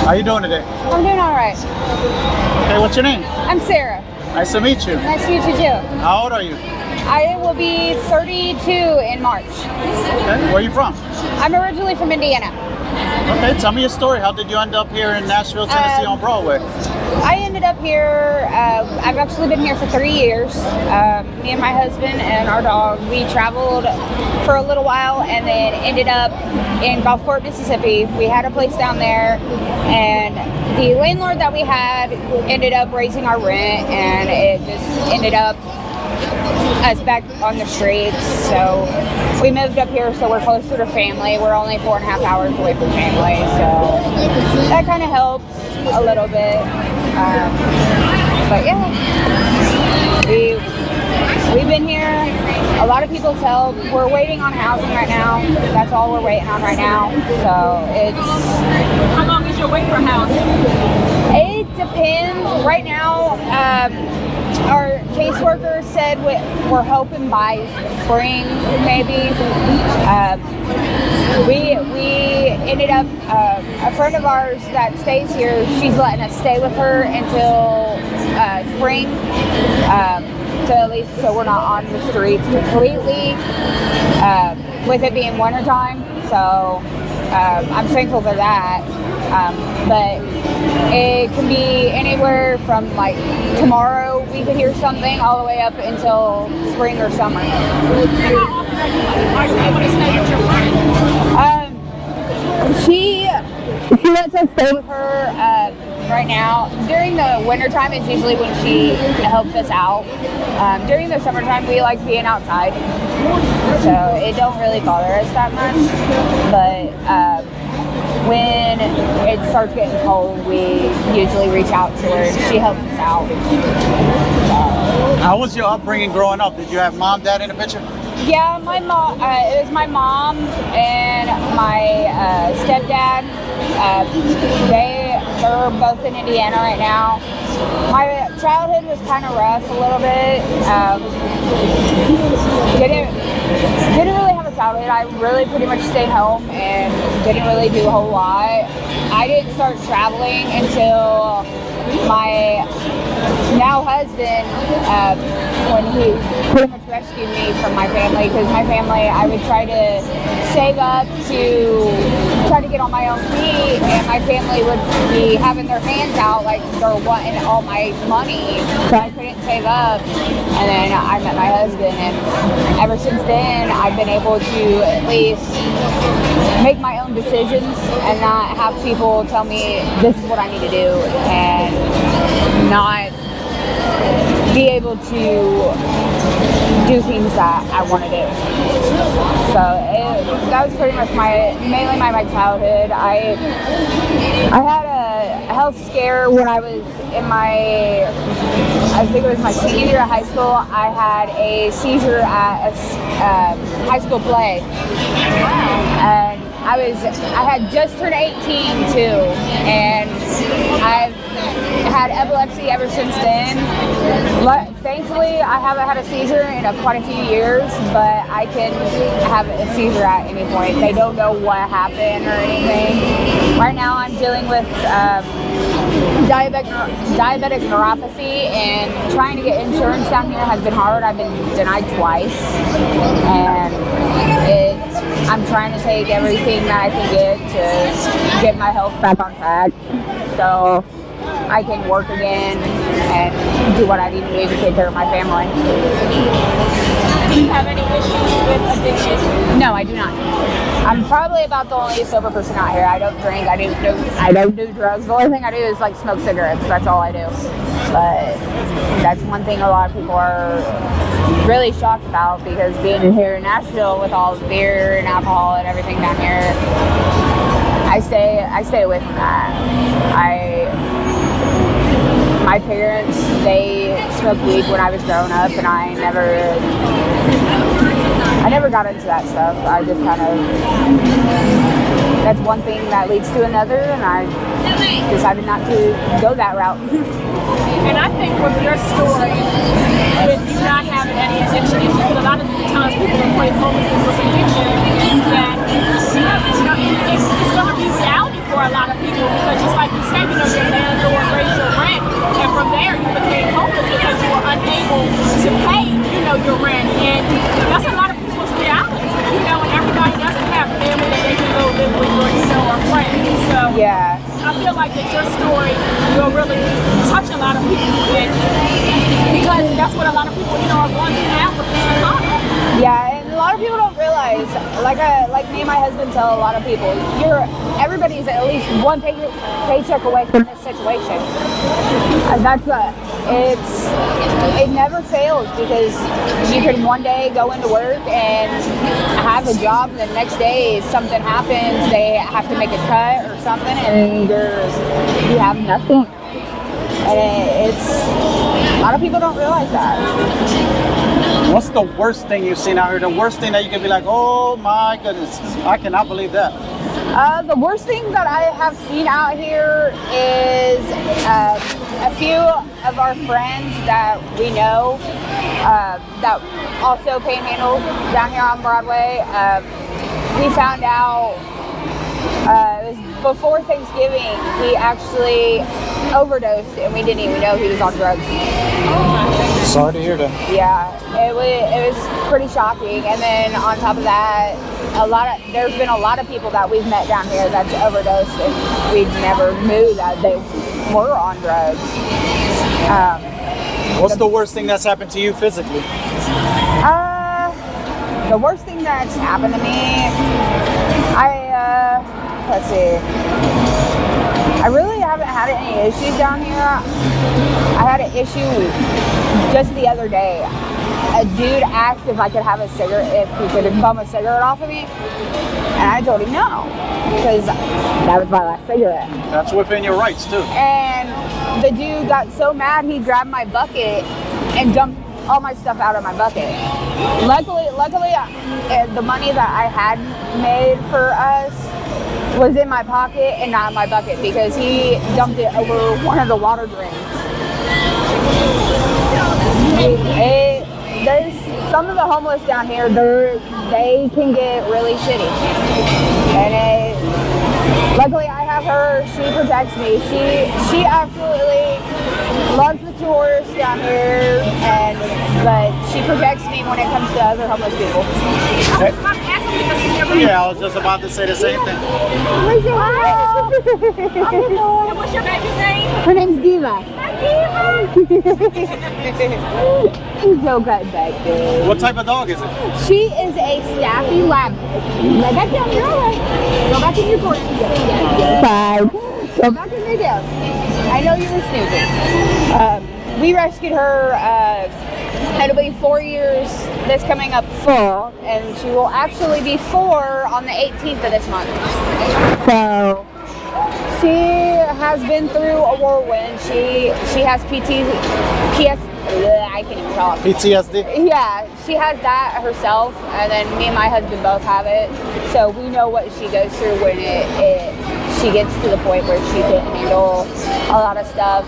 How you doing today? I'm doing all right. Okay, what's your name? I'm Sarah. Nice to meet you. Nice to meet you too. How old are you? I will be 32 in March. Okay, where are you from? I'm originally from Indiana. Okay, tell me your story. How did you end up here in Nashville, Tennessee on Broadway? I ended up here, I've actually been here for 3 years. Me and my husband and our dog, we traveled for a little while and then ended up in Gulfport, Mississippi. We had a place down there, and the landlord that we had ended up raising our rent, and it just ended up us back on the streets. So we moved up here so we're closer to family. We're only 4.5 hours away from family, so that kind of helps a little bit. But yeah, we've been here. A lot of people's help. We're waiting on housing right now. That's all we're waiting on right now. So it's... How long is your wait for housing? It depends. Right now, our caseworker said we're hoping by spring, maybe. We ended up, a friend of ours that stays here, she's letting us stay with her until spring. So at least so we're not on the streets completely, with it being wintertime. So I'm thankful for that. But it can be anywhere from like tomorrow we could hear something all the way up until spring or summer. How often are you able to stay with your friend? She lets us stay with her right now. During the wintertime is usually when she helps us out. During the summertime we like being outside, so it don't really bother us that much. But when it starts getting cold, we usually reach out to her and she helps us out. How was your upbringing growing up? Did you have mom, dad in the picture? Yeah, my mom. It was my mom and my stepdad. They're both in Indiana right now. My childhood was kind of rough a little bit. Didn't really have a childhood. I really pretty much stayed home and didn't really do a whole lot. I didn't start traveling until my now husband, when he pretty much rescued me from my family, because my family, I would try to save up to try to get on my own feet, and my family would be having their hands out like they're wanting all my money, so I couldn't save up. And then I met my husband, and ever since then I've been able to at least make my own decisions and not have people tell me this is what I need to do, and not be able to do things that I want to do. So that was pretty much mainly my childhood. I had a health scare when I was in I think it was my senior year of high school. I had a seizure at a high school play. And I had just turned 18 too, and I've had epilepsy ever since then. Thankfully, I haven't had a seizure in quite a few years, but I can have a seizure at any point. They don't know what happened or anything. Right now, I'm dealing with diabetic neuropathy, and trying to get insurance down here has been hard. I've been denied twice, and I'm trying to take everything that I can get my health back on track, so I can work again and do what I need to do to take care of my family. Do you have any issues with addiction? No, I do not. I'm probably about the only sober person out here. I don't drink. I don't do drugs. The only thing I do is like smoke cigarettes. That's all I do. But that's one thing a lot of people are really shocked about, because being here in Nashville with all the beer and alcohol and everything down here, I stay away from that. My parents, they smoked weed when I was growing up, and I never got into that stuff. I just kind of, that's one thing that leads to another, and I decided not to go that route. And I think with your story, with you not having any addiction issues, a lot of times people equate homelessness with addiction, that it's going to be reality for a lot of people, because just like you of your landlord raise your rent, and from there you became homeless because you were unable to pay, your rent. And that's a lot of people's reality, and everybody doesn't have family that they can go live with or friends. So Yeah. I feel like that your story will really touch a lot of people, because that's what a lot of people, are going to have with this economy. Yeah, and a lot of people don't realize, like me and my husband tell a lot of people, everybody's at least one paycheck away from this situation. And it never fails, because you can one day go into work and have a job, and the next day something happens, they have to make a cut or something, and you have nothing. And a lot of people don't realize that. What's the worst thing you've seen out here? The worst thing that you can be like, oh my goodness, I cannot believe that. The worst thing that I have seen out here is a few of our friends that we know that also panhandle down here on Broadway. We found out it was before Thanksgiving, he actually overdosed, and we didn't even know he was on drugs. Sorry to hear that. Yeah, it was pretty shocking. And then on top of that, there's been a lot of people that we've met down here that's overdosed, and we never knew that they were on drugs. What's the worst thing that's happened to you physically? The worst thing that's happened to me, let's see. I really haven't had any issues down here. I had an issue just the other day. A dude asked if I could have a cigarette, if he could bum a cigarette off of me, and I told him no, because that was my last cigarette. That's within your rights too. And the dude got so mad, he grabbed my bucket and dumped all my stuff out of my bucket. Luckily, the money that I had made for us was in my pocket and not in my bucket, because he dumped it over one of the water drains. There's some of the homeless down here, they can get really shitty. And luckily I have her, she protects me. She absolutely loves the tourists down here, but she protects me when it comes to other homeless people. Yeah, I was just about to say the same thing. What's your baby's name? Her name's Diva. Hi, She's so good back there. What type of dog is it? She is a Staffy Lab. Lay back down, you're all right. Go back in your corner. Fine. Go back in your desk. I know you were snoozing. We rescued her, it'll be 4 years this coming up fall, and she will actually be 4 on the 18th of this month. So she has been through a whirlwind. She has I can't even talk. PTSD? Yeah, she has that herself, and then me and my husband both have it. So we know what she goes through when she gets to the point where she can handle a lot of stuff.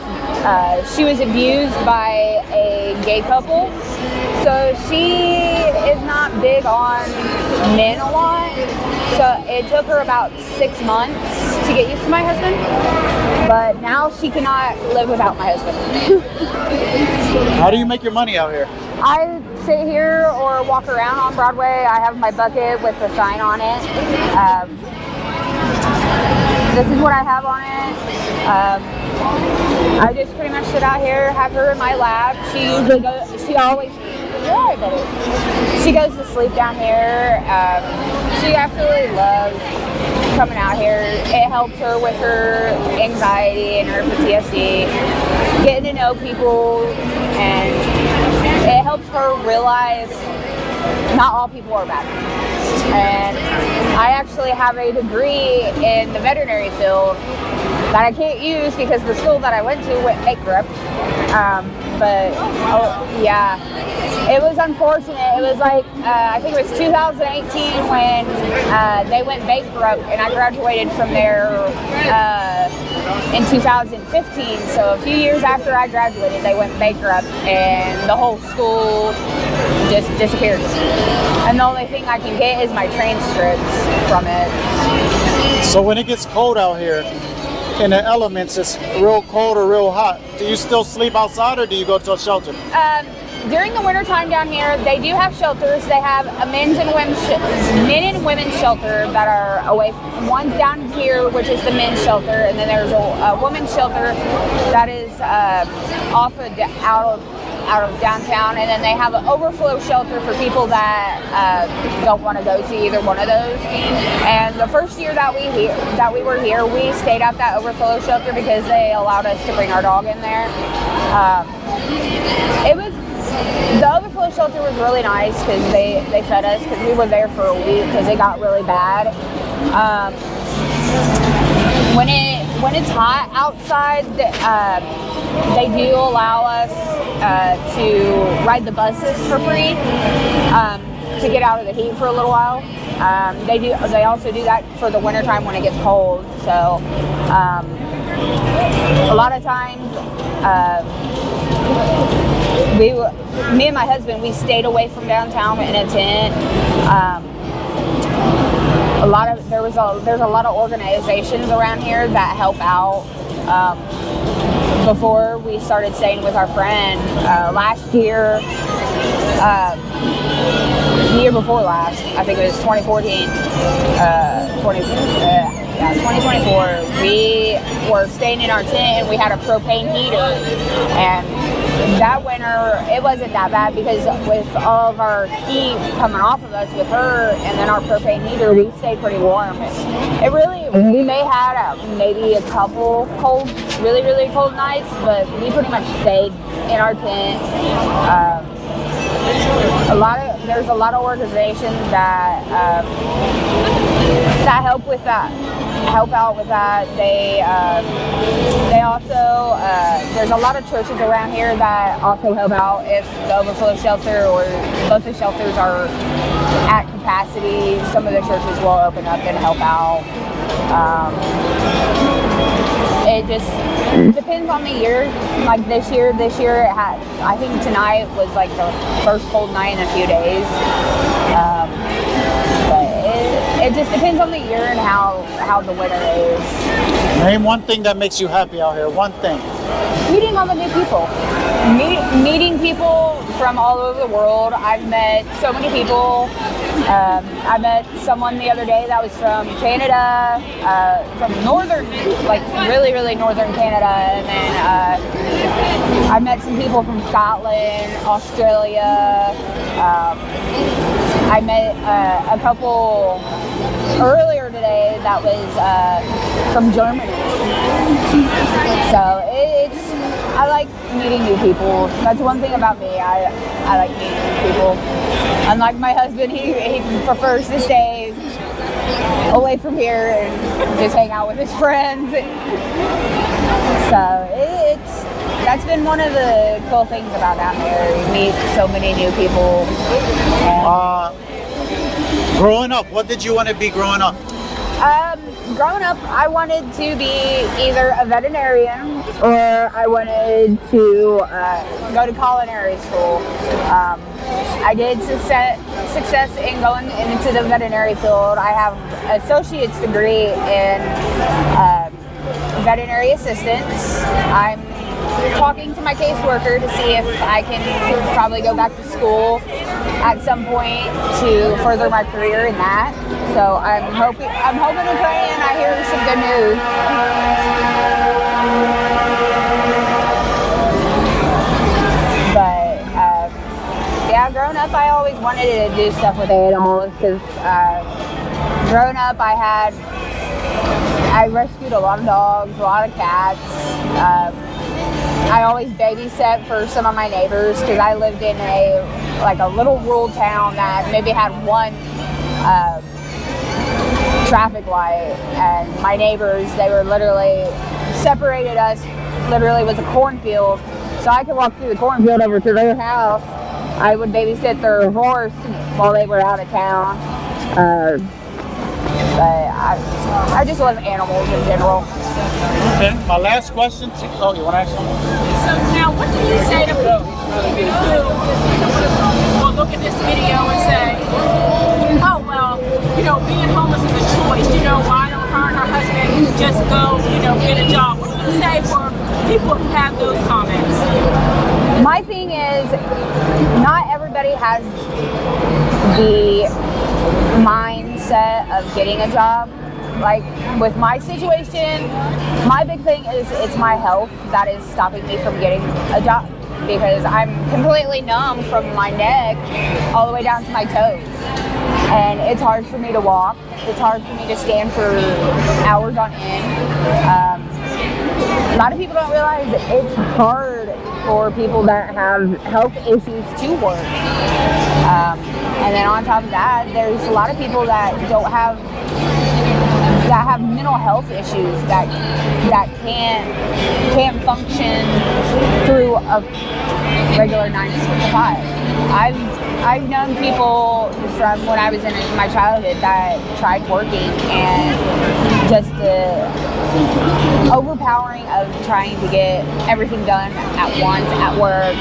She was abused by a gay couple, so she is not big on men a lot. So it took her about 6 months to get used to my husband, but now she cannot live without my husband. How do you make your money out here? I sit here or walk around on Broadway. I have my bucket with the sign on it. This is what I have on it. I just pretty much sit out here, have her in my lap. She goes to sleep down here. She absolutely loves coming out here. It helps her with her anxiety and her PTSD, getting to know people, and it helps her realize not all people are bad. And I actually have a degree in the veterinary field that I can't use because the school that I went to went bankrupt. Yeah, it was unfortunate. It was like, I think it was 2018 when they went bankrupt, and I graduated from there in 2015. So a few years after I graduated, they went bankrupt, and the whole school just disappeared. And the only thing I can get is my transcripts from it. So when it gets cold out here, in the elements, it's real cold or real hot. Do you still sleep outside or do you go to a shelter? During the wintertime down here, they do have shelters. They have a men and women's shelter that are away. One's down here, which is the men's shelter, and then there's a women's shelter that is off of out of downtown, and then they have an overflow shelter for people that don't want to go to either one of those. And the first year that we were here, we stayed at that overflow shelter because they allowed us to bring our dog in there. The overflow shelter was really nice because they fed us, because we were there for a week because it got really bad. When it's hot outside, they do allow us to ride the buses for free to get out of the heat for a little while. They also do that for the wintertime when it gets cold. So a lot of times, me and my husband, we stayed away from downtown in a tent. There's a lot of organizations around here that help out. Before we started staying with our friend last year, the year before last, I think it was 2014, 2024, we were staying in our tent and we had a propane heater, and that winter it wasn't that bad because with all of our heat coming off of us with her and then our propane heater, we stayed pretty warm. We may have maybe a couple really, really cold nights, but we pretty much stayed in our tent. There's a lot of organizations that help with that. Help out with that. They also there's a lot of churches around here that also help out if the overflow shelter or both the shelters are at capacity. Some of the churches will open up and help out. It just depends on the year. Like this year it had, I think tonight was like the first cold night in a few days. But it just depends on the year and how the winter is. Name one thing that makes you happy out here. One thing. Meeting all the new people. Meeting people from all over the world. I've met so many people. I met someone the other day that was from Canada, from really, really northern Canada, and then I met some people from Scotland, Australia. I met a couple earlier today that was from Germany. So I like meeting new people. That's one thing about me. I like meeting new people. Unlike my husband, he prefers to stay away from here and just hang out with his friends. So that's been one of the cool things about down here. You meet so many new people. Growing up, what did you want to be growing up? Growing up, I wanted to be either a veterinarian or I wanted to go to culinary school. I did success in going into the veterinary field. I have an associate's degree in veterinary assistance. I'm talking to my caseworker to see if I can probably go back to school at some point to further my career in that. So I'm hoping and praying I hear some good news. But yeah, growing up I always wanted to do stuff with animals because growing up I rescued a lot of dogs, a lot of cats. I always babysat for some of my neighbors because I lived in a little rural town that maybe had one traffic light, and my neighbors, they were literally separated us literally with a cornfield, so I could walk through the cornfield over to their house. I would babysit their horse while they were out of town. But I just love animals in general. Okay, my last question. Oh, you want to ask something? So now, what do you say to people who will look at this video and say, oh, well, being homeless is a choice, why don't her and her husband just go, you know, get a job. What do you say for people who have those comments? My thing is, not everybody has the mindset of getting a job. Like with my situation, my big thing is it's my health that is stopping me from getting a job, because I'm completely numb from my neck all the way down to my toes. And it's hard for me to walk. It's hard for me to stand for hours on end. A lot of people don't realize it's hard for people that have health issues to work. And then on top of that, there's a lot of people that have mental health issues that can't function through a regular 9 to 5. I've known people from when I was in my childhood that tried working, and just the overpowering of trying to get everything done at once at work.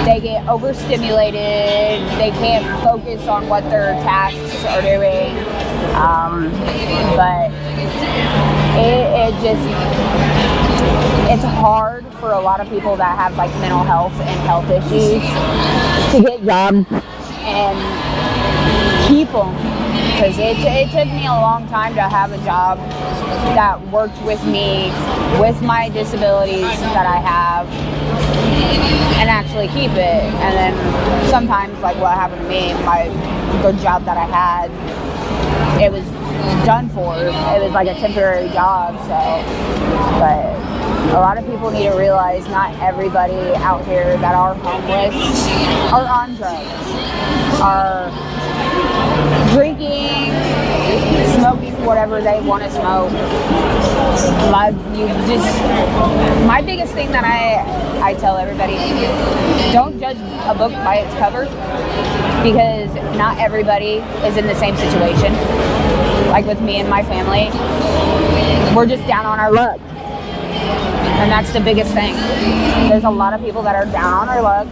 They get overstimulated. They can't focus on what their tasks are doing. But it's hard for a lot of people that have like mental health and health issues to get jobs and keep them, because it took me a long time to have a job that worked with me, with my disabilities that I have, and actually keep it. And then sometimes, like what happened to me, the job that I had, it was done for. It was like a temporary job, but a lot of people need to realize not everybody out here that are homeless are on drugs, are drinking, smoking whatever they want to smoke. My biggest thing that I tell everybody, don't judge a book by its cover, because not everybody is in the same situation. Like with me and my family, we're just down on our luck. And that's the biggest thing. There's a lot of people that are down on their luck,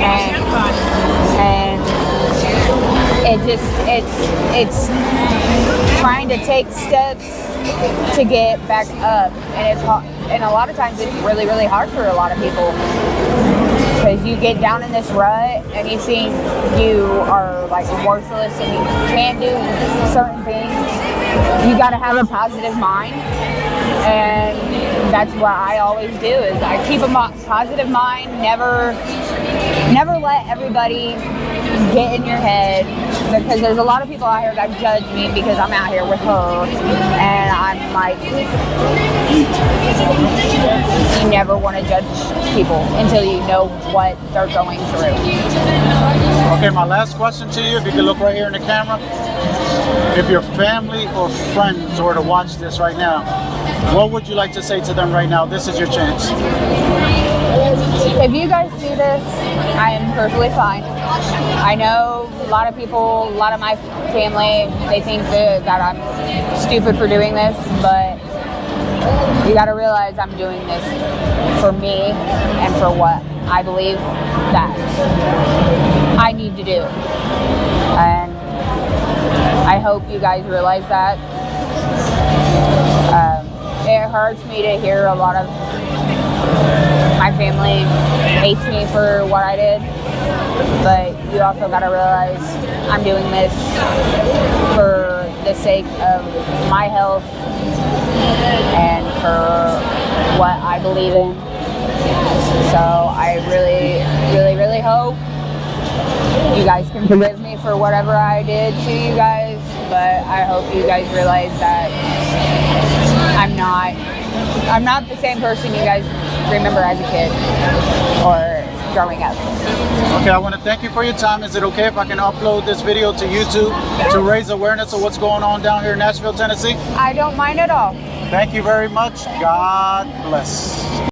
and it's trying to take steps to get back up, and it's hard, and a lot of times it's really, really hard for a lot of people, because you get down in this rut and you think you are like worthless and you can't do certain things. You got to have a positive mind, and that's what I always do. Is I keep a positive mind. Never let everybody get in your head, because there's a lot of people out here that judge me because I'm out here with her, and I'm like, you never want to judge people until you know what they're going through. Okay, my last question to you, if you can look right here in the camera. If your family or friends were to watch this right now, what would you like to say to them right now? This is your chance. If you guys see this, I am perfectly fine. I know a lot of people, a lot of my family, they think that I'm stupid for doing this, but you got to realize I'm doing this for me and for what I believe that I need to do. And I hope you guys realize that. It hurts me to hear a lot of my family hates me for what I did, but you also got to realize I'm doing this for the sake of my health and for what I believe in. So I really, really, really hope you guys can forgive me for whatever I did to you guys, but I hope you guys realize that I'm not the same person you guys remember as a kid or growing up. Okay, I want to thank you for your time. Is it okay if I can upload this video to YouTube to raise awareness of what's going on down here in Nashville, Tennessee? I don't mind at all. Thank you very much. God bless.